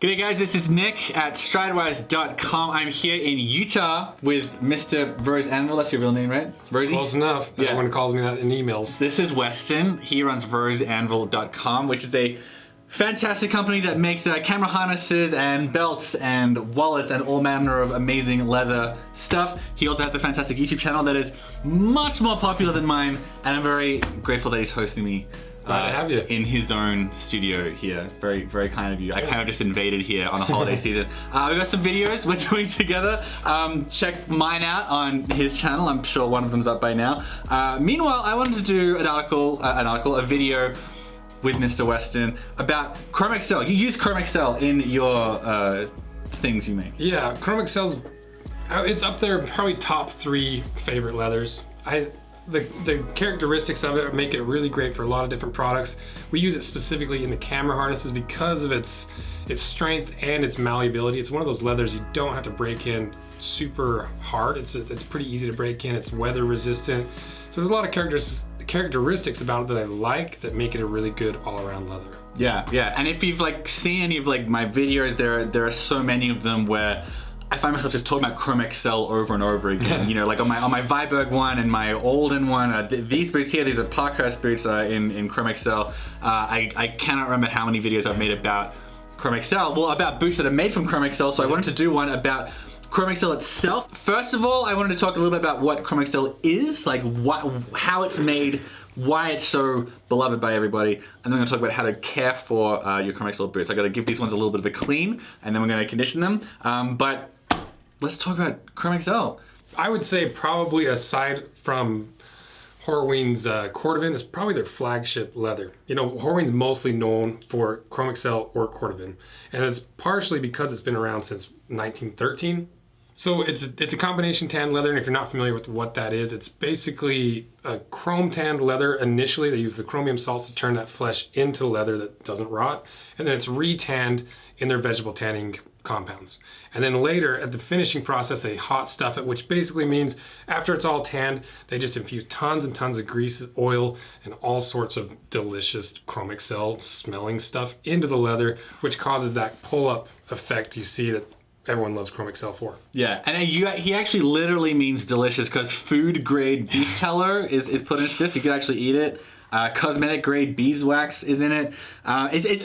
G'day guys, this is Nick at Stridewise.com. I'm here in Utah with Mr. Rose Anvil. That's your real name, right? Rosie? Close enough. Yeah. Everyone calls me that in emails. This is Weston. He runs roseanvil.com, which is a fantastic company that makes camera harnesses and belts and wallets and all manner of amazing leather stuff. He also has a fantastic YouTube channel that is much more popular than mine, and I'm very grateful that he's hosting me. Glad to have you. In his own studio here. Very, very kind of you. I kind of just invaded here on the holiday season. We've got some videos we're doing together. Check mine out on his channel. I'm sure one of them's up by now. Meanwhile, I wanted to do a video with Mr. Weston about Chromexcel. You use Chromexcel in your things you make. Yeah, Chromexcel's, it's up there, probably top 3 favorite leathers. The characteristics of it make it really great for a lot of different products. We use it specifically in the camera harnesses because of its strength and its malleability. It's one of those leathers you don't have to break in super hard. It's pretty easy to break in. It's weather resistant. So there's a lot of characteristics about it that I like that make it a really good all-around leather. Yeah, yeah. And if you've seen any of my videos, there are so many of them where I find myself just talking about Chromexcel over and over again. You know, like on my Viberg one and my Olden one. These boots here, these are Parkhurst boots in Chromexcel. I cannot remember how many videos I've made about Chromexcel. Well, about boots that are made from Chromexcel. So I wanted to do one about Chromexcel itself. First of all, I wanted to talk a little bit about what Chromexcel is, how it's made, why it's so beloved by everybody, and then we're going to talk about how to care for your Chromexcel boots. I got to give these ones a little bit of a clean, and then we're going to condition them. But let's talk about Chromexcel. I would say probably aside from Horween's Cordovan, is probably their flagship leather. You know, Horween's mostly known for Chromexcel or Cordovan, and it's partially because it's been around since 1913. So it's a combination tanned leather, and if you're not familiar with what that is, it's basically a chrome tanned leather. Initially, they use the chromium salts to turn that flesh into leather that doesn't rot, and then it's re-tanned in their vegetable tanning compounds. And then later, at the finishing process, they hot stuff it, which basically means after it's all tanned, they just infuse tons and tons of grease, oil, and all sorts of delicious Chromexcel smelling stuff into the leather, which causes that pull-up effect you see that everyone loves Chromexcel for. Yeah, and he actually literally means delicious because food grade beef tallow is put into this. You could actually eat it. Cosmetic grade beeswax is in it.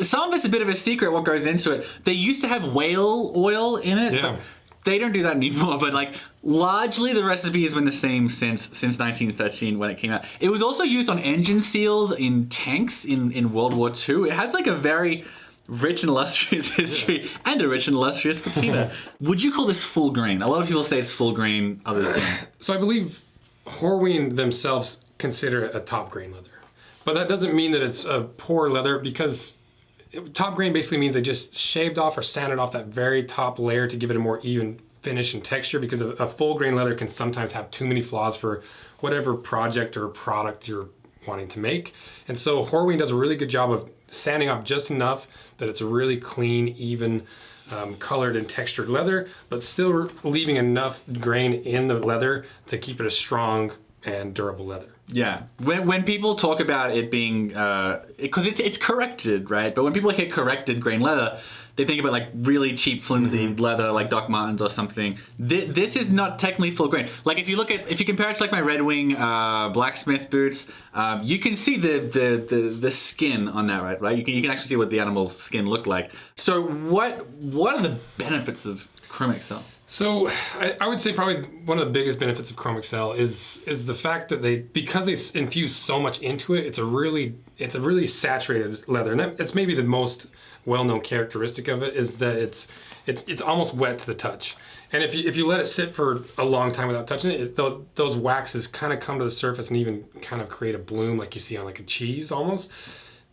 Some of it's a bit of a secret what goes into it. They used to have whale oil in it. Yeah. But they don't do that anymore, but largely the recipe has been the same since 1913 when it came out. It was also used on engine seals in tanks in World War II. It has a very rich and illustrious history and a rich and illustrious patina. Would you call this full grain? A lot of people say it's full grain, others don't. So I believe Horween themselves consider it a top grain leather. But that doesn't mean that it's a poor leather, because top grain basically means they just shaved off or sanded off that very top layer to give it a more even finish and texture, because a full grain leather can sometimes have too many flaws for whatever project or product you're wanting to make. And so Horween does a really good job of sanding off just enough that it's a really clean, even colored and textured leather, but still leaving enough grain in the leather to keep it a strong and durable leather. Yeah, when people talk about it being, because it's corrected, right? But when people hear corrected grain leather, they think about really cheap flimsy leather like Doc Martens or something. This is not technically full grain. If you compare it to my Red Wing blacksmith boots, you can see the skin on that, right? You can actually see what the animal's skin looked like. So what are the benefits of Chromexcel? So I would say probably one of the biggest benefits of Chromexcel is the fact that because they infuse so much into it, it's a really saturated leather, and that's maybe the most well-known characteristic of it, is that it's almost wet to the touch. And if you let it sit for a long time without touching it, those waxes kind of come to the surface and even kind of create a bloom like you see on a cheese almost.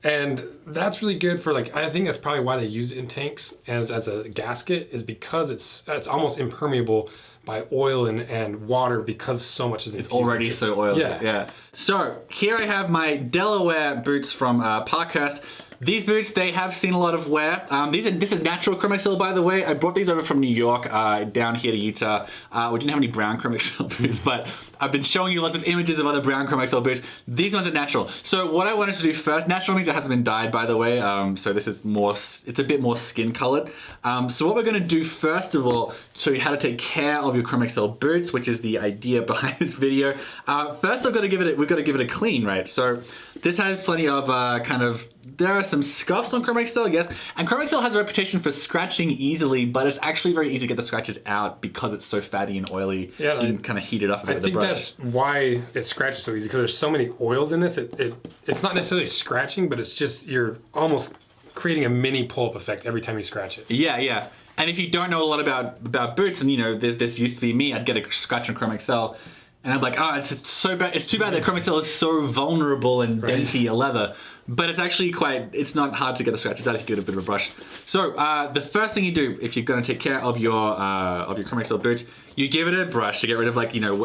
And that's really good for I think that's probably why they use it in tanks as a gasket, is because it's almost impermeable by oil and water, because so much is infused. It's already so oily. Yeah. So here I have my Delaware boots from Parkhurst. These boots, they have seen a lot of wear. This is natural Chromexcel, by the way. I brought these over from New York down here to Utah. We didn't have any brown Chromexcel boots, but I've been showing you lots of images of other brown Chromexcel boots. These ones are natural. So what I wanted to do first, natural means it hasn't been dyed, by the way. So this is it's a bit more skin colored. So what we're gonna do first of all, show you how to take care of your Chromexcel boots, which is the idea behind this video. First, we've got to give it a clean, right? So this has plenty of there are some scuffs on Chromexcel, yes, and Chromexcel has a reputation for scratching easily, but it's actually very easy to get the scratches out because it's so fatty and oily. Yeah, you can kind of heat it up a bit with the brush. I think that's why it scratches so easy, because there's so many oils in this. It's not necessarily scratching, but it's just you're almost creating a mini pull-up effect every time you scratch it. Yeah, yeah. And if you don't know a lot about boots, and you know, this used to be me, I'd get a scratch on Chromexcel, and I'm like, oh, it's so bad. It's too bad that Chromexcel is so vulnerable and dainty a leather. But it's actually it's not hard to get the scratches out if you give it a bit of a brush. So the first thing you do if you're going to take care of your Chromexcel boots, you give it a brush to get rid of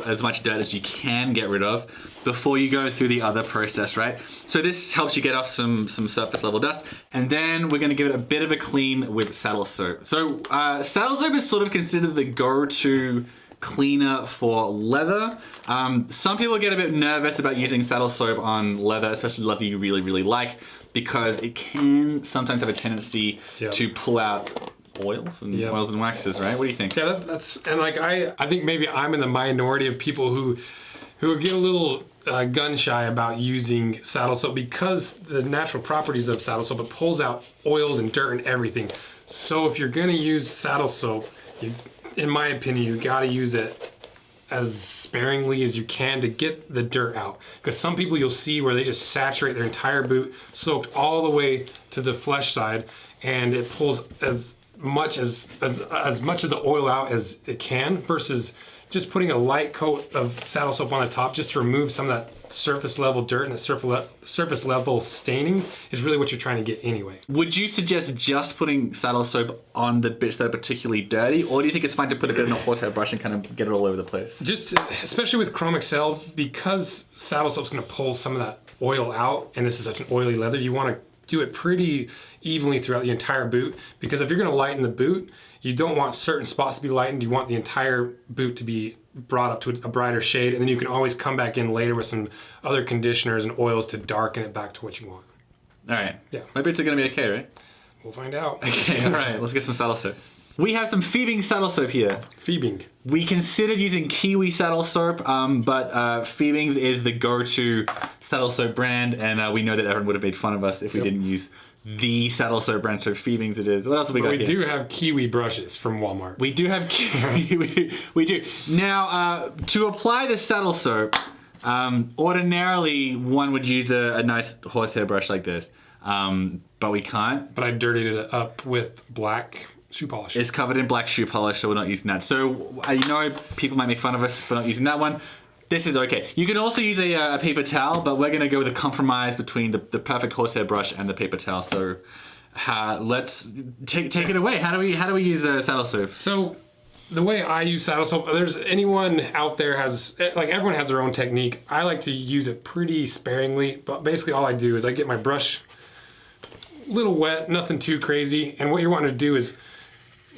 as much dirt as you can get rid of before you go through the other process, right? So this helps you get off some surface level dust, and then we're going to give it a bit of a clean with saddle soap. So saddle soap is sort of considered the go-to cleaner for leather. Some people get a bit nervous about using saddle soap on leather, especially leather you really, really like, because it can sometimes have a tendency to pull out oils and waxes, right? What do you think? Yeah, I think maybe I'm in the minority of people who get a little gun shy about using saddle soap because the natural properties of saddle soap, it pulls out oils and dirt and everything. So if you're gonna use saddle soap, in my opinion, you gotta use it as sparingly as you can to get the dirt out. Because some people you'll see where they just saturate their entire boot, soaked all the way to the flesh side, and it pulls as much of the oil out as it can, versus just putting a light coat of saddle soap on the top just to remove some of that surface level dirt and the surface level staining is really what you're trying to get anyway. Would you suggest just putting saddle soap on the bits that are particularly dirty, or do you think it's fine to put a bit in a horsehair brush and kind of get it all over the place? Just, especially with Chromexcel, because saddle soap's going to pull some of that oil out, and this is such an oily leather, you want to do it pretty evenly throughout the entire boot, because if you're going to lighten the boot, you don't want certain spots to be lightened. You want the entire boot to be brought up to a brighter shade, and then you can always come back in later with some other conditioners and oils to darken it back to what you want. All right. Yeah. My boots are going to be okay, right? We'll find out. Okay, all right. Let's get some saddle soap. We have some Fiebing saddle soap here. Fiebing. We considered using Kiwi saddle soap, but Fiebing's is the go-to saddle soap brand, and we know that everyone would have made fun of us if we didn't use the saddle soap brand, so Fiebing's it is. What else have we got here? We do have Kiwi brushes from Walmart. We do have Kiwi. we do. Now, to apply the saddle soap, ordinarily one would use a nice horsehair brush like this, but we can't. But I dirtied it up with black shoe polish. It's covered in black shoe polish, so we're not using that. So I know people might make fun of us for not using that one. This is okay. You can also use a paper towel, but we're gonna go with a compromise between the perfect horsehair brush and the paper towel. So let's take it away. How do we use saddle soap? So the way I use saddle soap, there's anyone out there everyone has their own technique. I like to use it pretty sparingly, but basically all I do is I get my brush a little wet, nothing too crazy, and what you're wanting to do is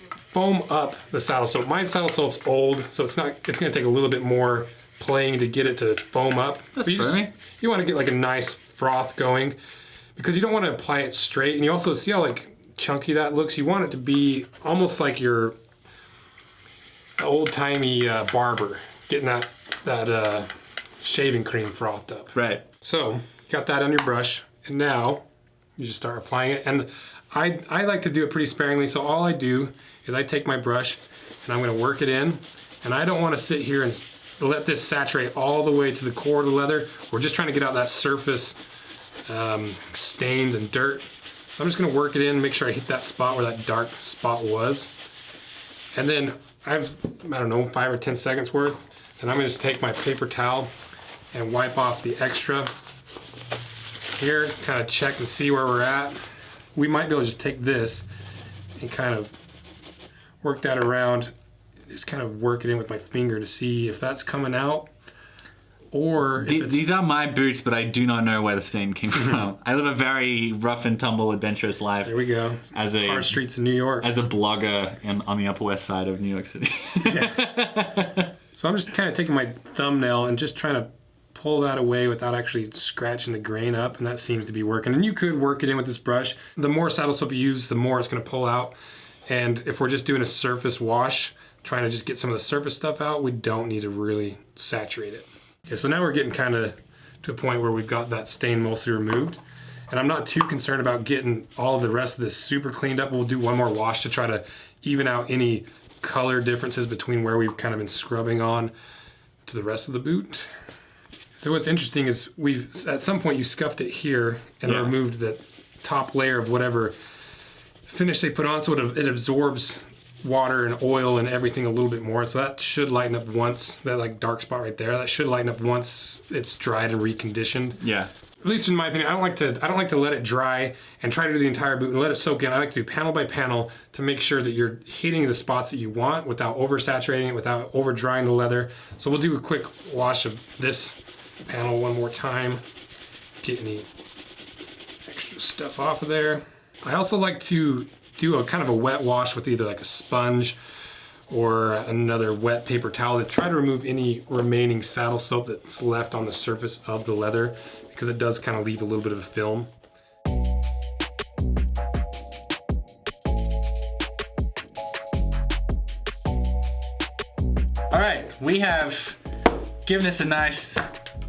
foam up the saddle soap. My saddle soap's old, so it's gonna take a little bit more playing to get it to foam up. That's you want to get like a nice froth going, because you don't want to apply it straight, and you also see how chunky that looks. You want it to be almost like your old-timey barber getting that shaving cream frothed up. Right. So got that on your brush, and now you just start applying it. And I like to do it pretty sparingly, so all I do is I take my brush and I'm going to work it in, and I don't want to sit here and let this saturate all the way to the core of the leather. We're just trying to get out that surface stains and dirt. So I'm just gonna work it in, make sure I hit that spot where that dark spot was. And then I don't know, 5 or 10 seconds worth. And I'm gonna just take my paper towel and wipe off the extra here, kind of check and see where we're at. We might be able to just take this and kind of work that around, just kind of work it in with my finger to see if that's coming out. or if These are my boots, but I do not know where the stain came from. I live a very rough and tumble, adventurous life. There we go. As a hard streets in New York. As a blogger on the Upper West Side of New York City. So I'm just kind of taking my thumbnail and just trying to pull that away without actually scratching the grain up, and that seems to be working. And you could work it in with this brush. The more saddle soap you use, the more it's going to pull out. And if we're just doing a surface wash, trying to just get some of the surface stuff out, we don't need to really saturate it. Okay, so now we're getting kind of to a point where we've got that stain mostly removed. And I'm not too concerned about getting all of the rest of this super cleaned up. We'll do one more wash to try to even out any color differences between where we've kind of been scrubbing on to the rest of the boot. So what's interesting is at some point you scuffed it here and removed the top layer of whatever finish they put on, so it absorbs water and oil and everything a little bit more. So that should lighten up once, that like dark spot right there, that should lighten up once it's dried and reconditioned. Yeah. At least in my opinion, I don't like to let it dry and try to do the entire boot and let it soak in. I like to do panel by panel to make sure that you're hitting the spots that you want without oversaturating it, without over drying the leather. So we'll do a quick wash of this panel one more time, get any extra stuff off of there. I also like to do a kind of a wet wash with either like a sponge or another wet paper towel to try to remove any remaining saddle soap that's left on the surface of the leather, because it does kind of leave a little bit of a film. All right, we have given this a nice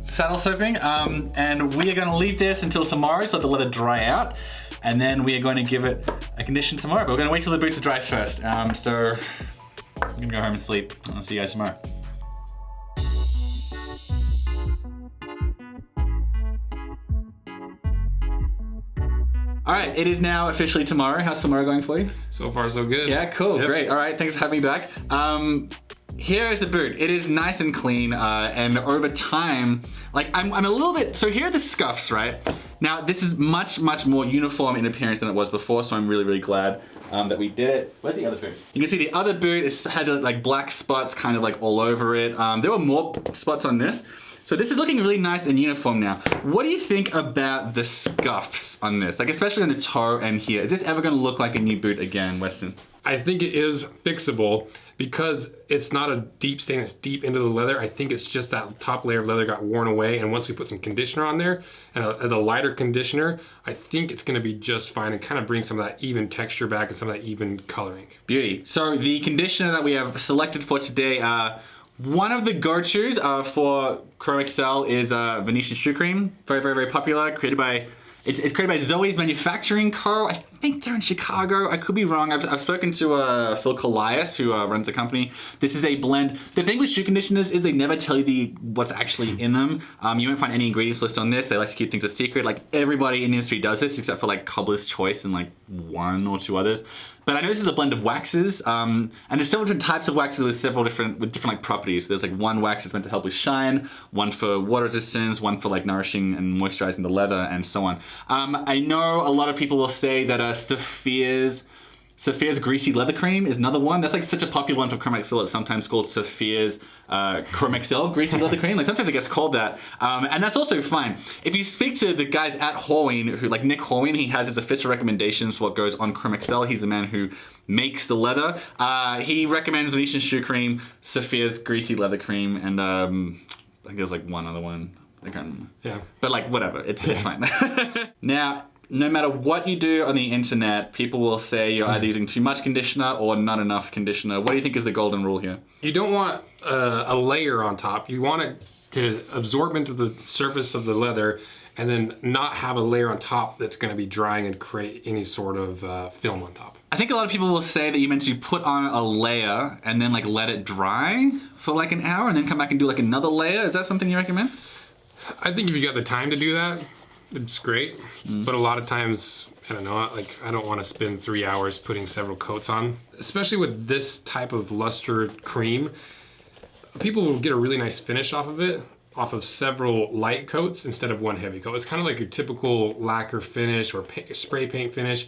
saddle soaping, and we are going to leave this until tomorrow to let the leather dry out, and then we are going to give it a condition tomorrow. But we're going to wait till the boots are dry first. So I'm going to go home and sleep. I'll see you guys tomorrow. All right, it is now officially tomorrow. How's tomorrow going for you? So far, so good. Yeah, cool, Yep. Great. All right, thanks for having me back. Here is the boot. It is nice and clean, and over time, like I'm a little bit, so here are the scuffs, right? Now, this is much, much more uniform in appearance than it was before, so I'm really, really glad that we did it. Where's the other boot? You can see the other boot had like black spots kind of like all over it. There were more spots on this. So this is looking really nice and uniform now. What do you think about the scuffs on this? Like especially on the toe and here. Is this ever gonna look like a new boot again, Weston? I think it is fixable because it's not a deep stain, it's deep into the leather. I think it's just that top layer of leather got worn away, and once we put some conditioner on there, and the lighter conditioner, I think it's gonna be just fine and kind of bring some of that even texture back and some of that even coloring. Beauty. So the conditioner that we have selected for today, one of the go-tos for Chromexcel is Venetian Shoe Cream. Very, very, very popular. It's created by Zoe's Manufacturing Co. I think they're in Chicago. I could be wrong. I've spoken to Phil Colias, who runs the company. This is a blend. The thing with shoe conditioners is they never tell you what's actually in them. You won't find any ingredients list on this. They like to keep things a secret. Like everybody in the industry does this, except for like Cobbler's Choice and like one or two others. But I know this is a blend of waxes, and there's several different types of waxes with different like properties. There's like one wax that's meant to help with shine, one for water resistance, one for like nourishing and moisturizing the leather, and so on. I know a lot of people will say that Sophia's Greasy Leather Cream is another one. That's like such a popular one for Chromexcel. It's sometimes called Sophia's Chromexcel Greasy Leather Cream. Like sometimes it gets called that. And that's also fine. If you speak to the guys at Horween, who like Nick Horween, he has his official recommendations for what goes on Chromexcel. He's the man who makes the leather. He recommends Venetian Shoe Cream, Sophia's Greasy Leather Cream, and I think there's like one other one. I can't remember. Yeah. But like whatever, it's fine. Now, no matter what you do on the internet, people will say you're either using too much conditioner or not enough conditioner. What do you think is the golden rule here? You don't want a layer on top. You want it to absorb into the surface of the leather and then not have a layer on top that's going to be drying and create any sort of film on top. I think a lot of people will say that you meant to put on a layer and then like let it dry for like an hour and then come back and do like another layer. Is that something you recommend? I think if you got the time to do that, it's great. But a lot of times, I don't know, like I don't want to spend 3 hours putting several coats on. Especially with this type of luster cream, people will get a really nice finish off of it, off of several light coats instead of one heavy coat. It's kind of like your typical lacquer finish or spray paint finish.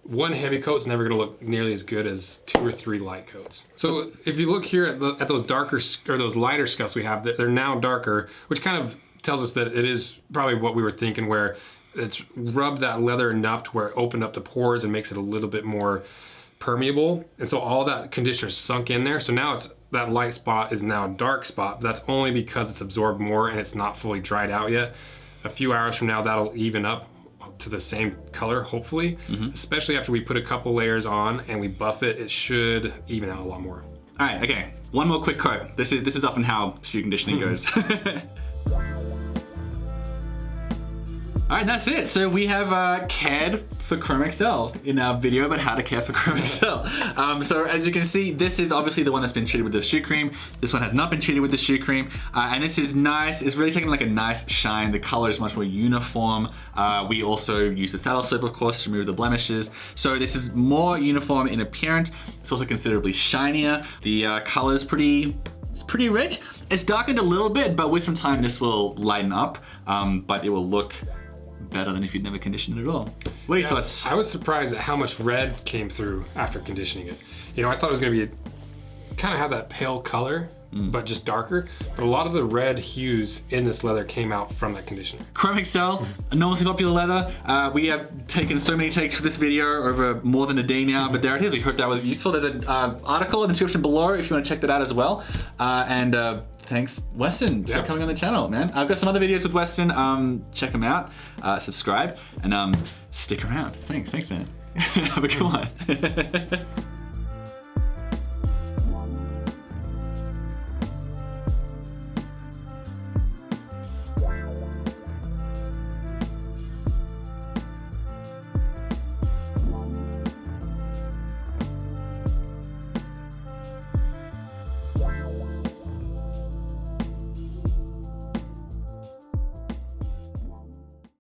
one heavy coat's never gonna look nearly as good as 2 or 3 light coats. So if you look here at those darker or those lighter scuffs we have, they're now darker, which kind of tells us that it is probably what we were thinking, where it's rubbed that leather enough to where it opened up the pores and makes it a little bit more permeable. And so all that conditioner sunk in there. So now that light spot is now a dark spot. But that's only because it's absorbed more and it's not fully dried out yet. A few hours from now, that'll even up to the same color, hopefully. Especially after we put a couple layers on and we buff it, it should even out a lot more. All right, okay. One more quick coat. This is often how shoe conditioning goes. All right, that's it. So we have cared for Chromexcel in our video about how to care for Chromexcel. So as you can see, this is obviously the one that's been treated with the shoe cream. This one has not been treated with the shoe cream. And this is nice. It's really taking like a nice shine. The color is much more uniform. We also use the saddle soap, of course, to remove the blemishes. So this is more uniform in appearance. It's also considerably shinier. The color is it's pretty rich. It's darkened a little bit, but with some time this will lighten up, but it will look better than if you'd never conditioned it at all. What are your thoughts? I was surprised at how much red came through after conditioning it. You know, I thought it was gonna be kind of have that pale color, but just darker. But a lot of the red hues in this leather came out from that conditioner. Chromexcel, enormously popular leather. We have taken so many takes for this video over more than a day now, but there it is. We hope that was useful. There's an article in the description below if you want to check that out as well. Thanks, Weston, for coming on the channel, man. I've got some other videos with Weston. Check them out, subscribe, and stick around. Thanks, man. Have a good one.